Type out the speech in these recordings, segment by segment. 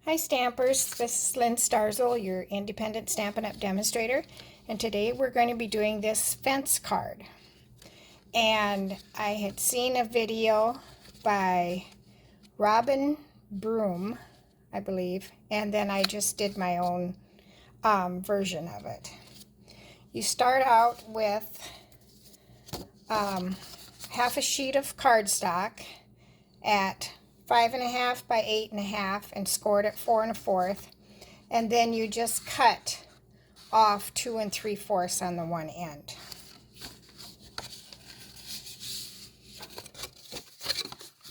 Hi Stampers, this is Lynn Starzl, your independent Stampin' Up! Demonstrator, and today we're going to be doing this fence card. And I had seen a video by Robin Broom, I believe, and then I just did my own version of it. You start out with half a sheet of cardstock at 5.5 by 8.5 and scored at 4 1/4, and then you just cut off 2 3/4 on the one end.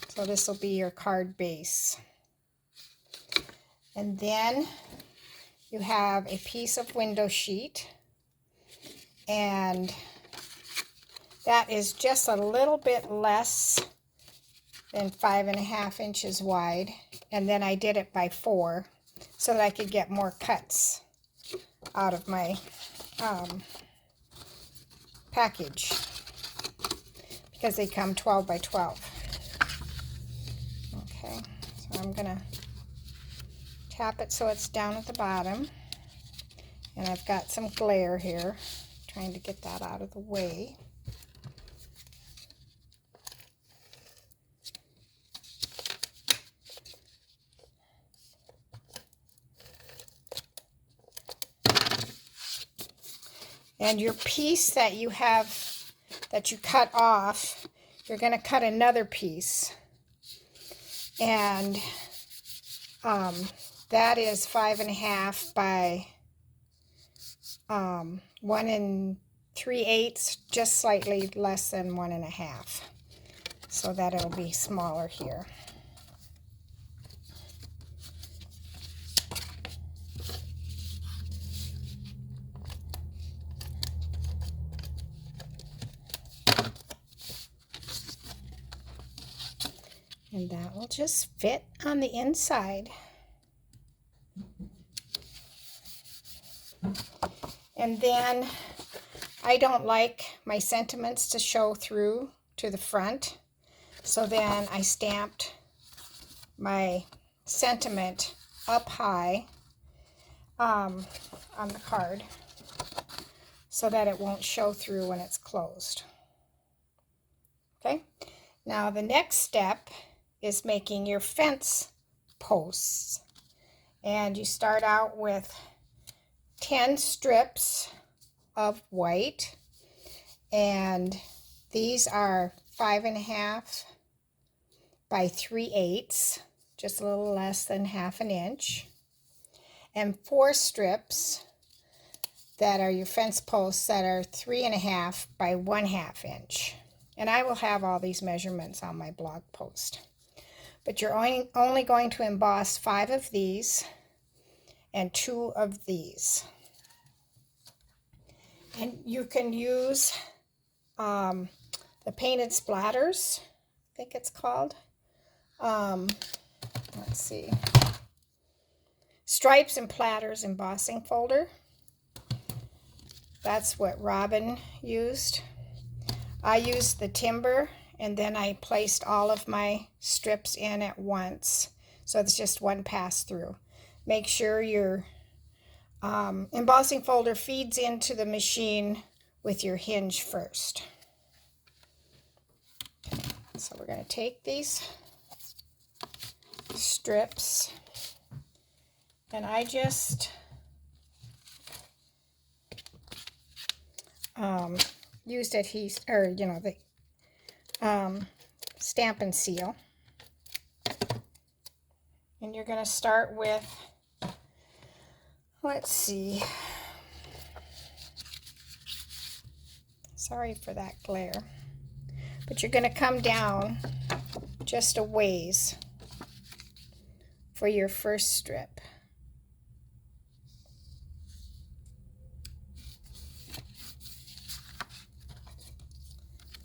So this will be your card base. And then you have a piece of window sheet, and that is just a little bit less than 5.5 inches wide, and then I did it by 4 so that I could get more cuts out of my package, because they come 12 by 12. Okay, so I'm gonna tap it so it's down at the bottom, and I've got some glare here, trying to get that out of the way. And your piece that you have, that you cut off, you're going to cut another piece. And that is 5.5 by 1 3/8, just slightly less than 1.5. So that it'll be smaller here. And that will just fit on the inside. And then I don't like my sentiments to show through to the front, so then I stamped my sentiment up high on the card so that it won't show through when it's closed. Okay, now the next step is making your fence posts, and you start out with 10 strips of white, and these are 5.5 by 3/8, just a little less than 1/2 inch, and 4 strips that are your fence posts that are 3.5 by 1/2 inch. And I will have all these measurements on my blog post. But you're only going to emboss 5 of these and 2 of these. And you can use the painted splatters, I think it's called. Let's see. Stripes and Platters embossing folder. That's what Robin used. I used the timber, and then I placed all of my strips in at once, so it's just one pass through. Make sure your embossing folder feeds into the machine with your hinge first. Okay, so we're going to take these strips, and I just used adhesive, or the Stampin' Seal. And you're going to start with, let's see, sorry for that glare, but you're going to come down just a ways for your first strip.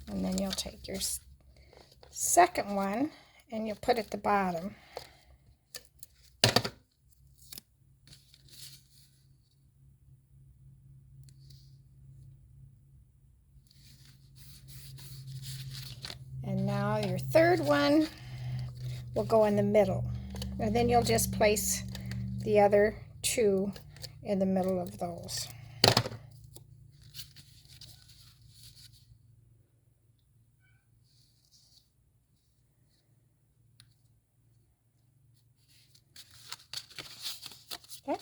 And then you'll take your second one and you'll put it at the bottom. And now your third one will go in the middle. And then you'll just place the other two in the middle of those. Okay.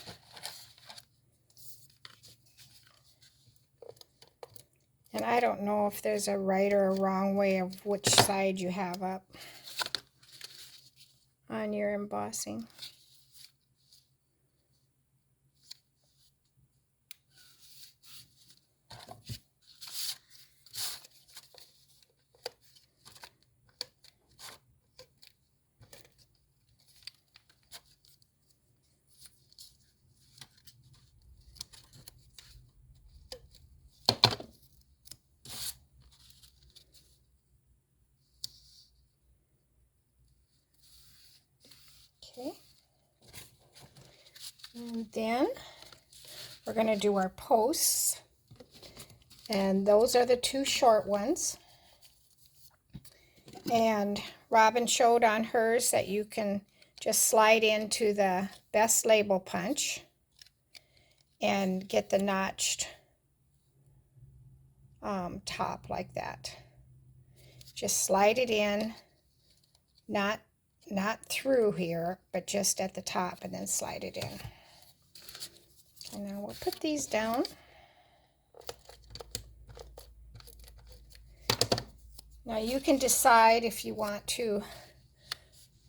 And I don't know if there's a right or a wrong way of which side you have up on your embossing. Okay. And then we're going to do our posts. And those are the two short ones. And Robin showed on hers that you can just slide into the best label punch and get the notched top like that. Just slide it in, not through here, but just at the top, and then slide it in. And now we'll put these down. Now you can decide if you want to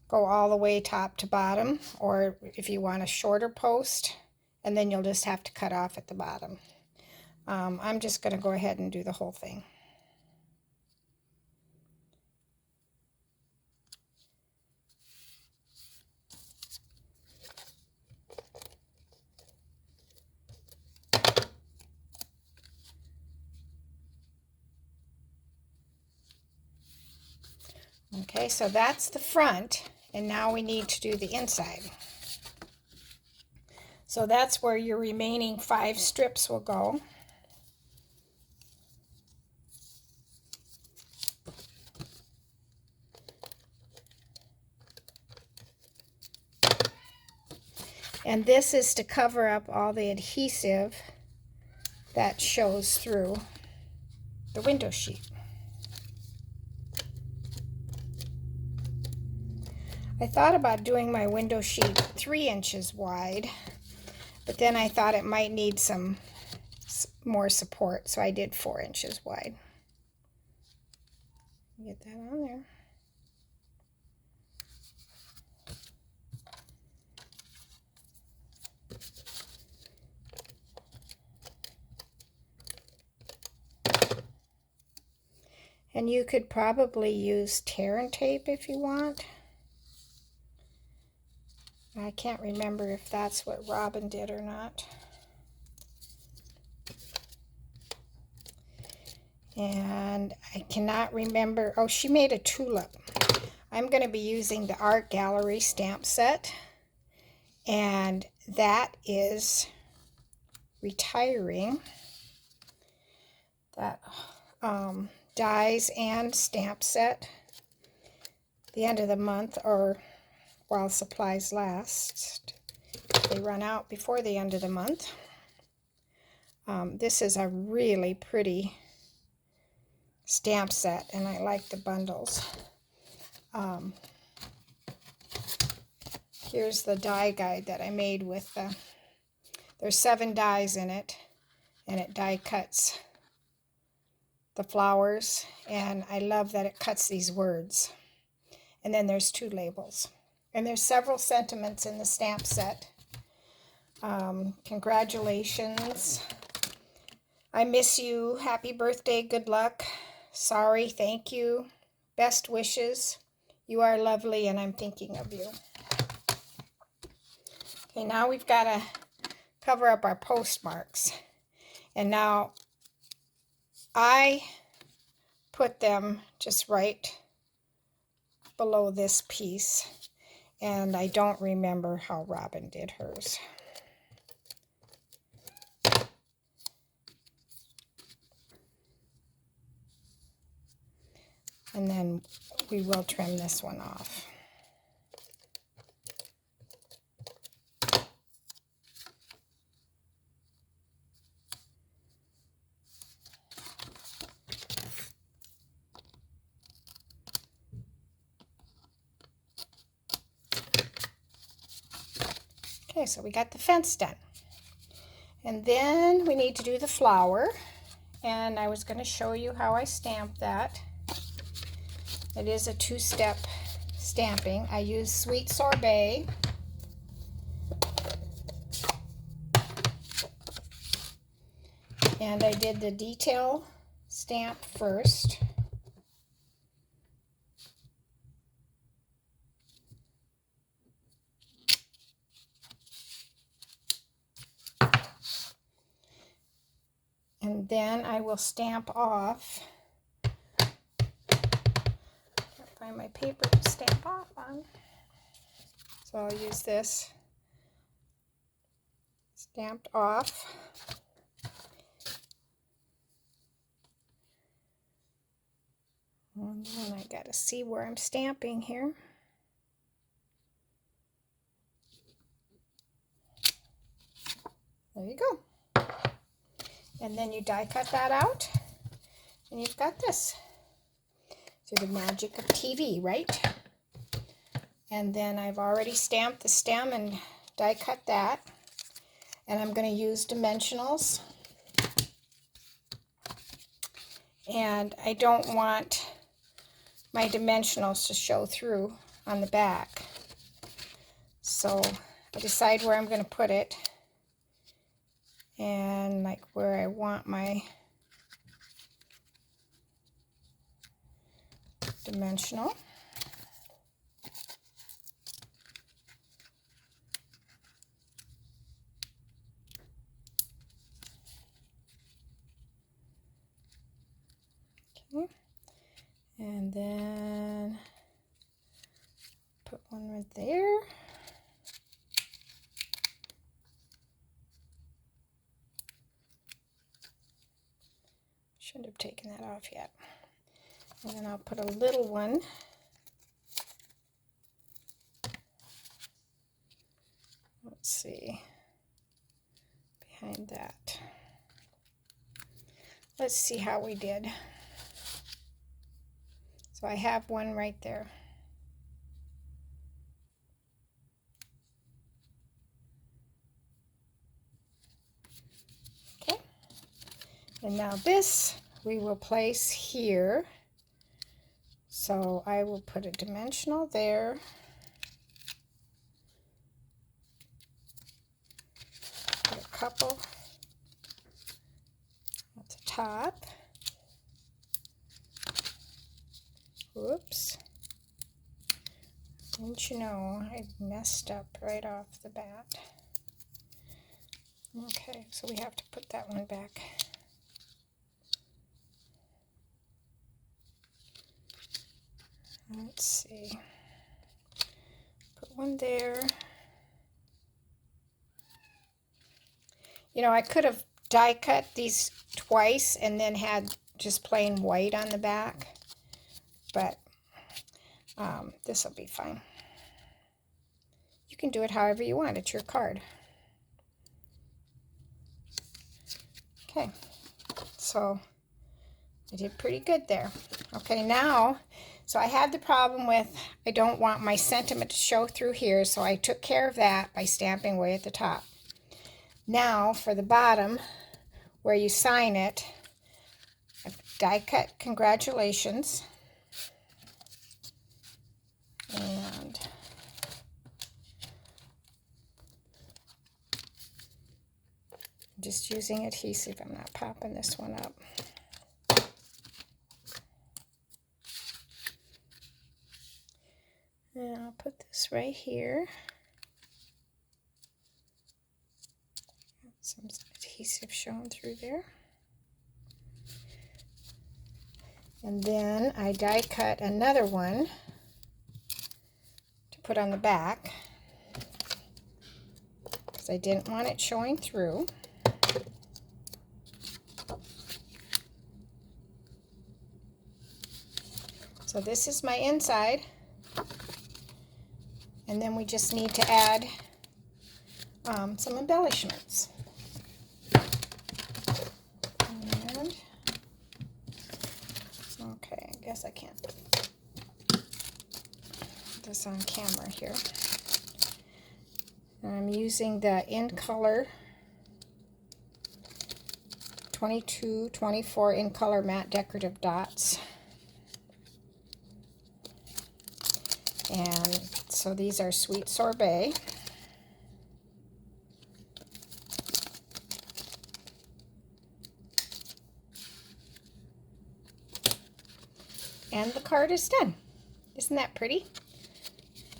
go all the way top to bottom, or if you want a shorter post, and then you'll just have to cut off at the bottom. I'm just going to go ahead and do the whole thing. Okay, so that's the front, and now we need to do the inside. So that's where your remaining 5 strips will go. And this is to cover up all the adhesive that shows through the window sheet. I thought about doing my window sheet 3 inches wide, but then I thought it might need some more support, so I did 4 inches wide. Get that on there. And you could probably use tear and tape if you want. I can't remember if that's what Robin did or not. And I cannot remember. Oh, she made a tulip. I'm going to be using the Art Gallery stamp set. And that is retiring. That dies and stamp set. The end of the month, or while supplies last. They run out before the end of the month. This is a really pretty stamp set, and I like the bundles. Here's the die guide that I made with there's 7 dies in it, and it die cuts the flowers, and I love that it cuts these words. And then there's 2 labels. And there's several sentiments in the stamp set. Congratulations. I miss you. Happy birthday. Good luck. Sorry. Thank you. Best wishes. You are lovely, and I'm thinking of you. Okay, now we've got to cover up our postmarks. And now I put them just right below this piece. And I don't remember how Robin did hers. And then we will trim this one off. Okay, so we got the fence done. And then we need to do the flower. And I was going to show you how I stamp that. It is a two-step stamping. I use Sweet Sorbet. And I did the detail stamp first. And then I will stamp off. Can't find my paper to stamp off on. So I'll use this stamped off. And then I gotta see where I'm stamping here. There you go. And then you die cut that out, and you've got this. Through the magic of TV, right? And then I've already stamped the stem and die cut that. And I'm going to use dimensionals. And I don't want my dimensionals to show through on the back. So I decide where I'm going to put it. And like where I want my dimensional. Okay. And then put one right there. Shouldn't have taken that off yet. And then I'll put a little one let's see, behind that. Let's see how we did. So I have one right there. Okay. And now this we will place here. So I will put a dimensional there. Put a couple at the top. Whoops. Didn't you know I messed up right off the bat? Okay, so we have to put that one back. Let's see. Put one there. You know, I could have die cut these twice and then had just plain white on the back, but this will be fine. You can do it however you want. It's your card. Okay, so I did pretty good there. Okay, now, so I had the problem with I don't want my sentiment to show through here, so I took care of that by stamping way at the top. Now for the bottom, where you sign it, I've die cut congratulations. And I'm just using adhesive. I'm not popping this one up. And I'll put this right here. Some adhesive showing through there. And then I die cut another one to put on the back because I didn't want it showing through. So this is my inside. And then we just need to add some embellishments. And, okay, I guess I can't put this on camera here. I'm using the In Color 22-24 In Color matte decorative dots. And so these are Sweet Sorbet. And the card is done. Isn't that pretty?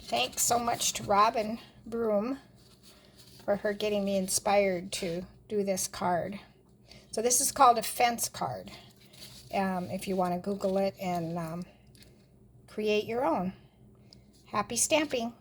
Thanks so much to Robin Broom for her getting me inspired to do this card. So this is called a fence card. If you want to Google it and create your own. Happy stamping!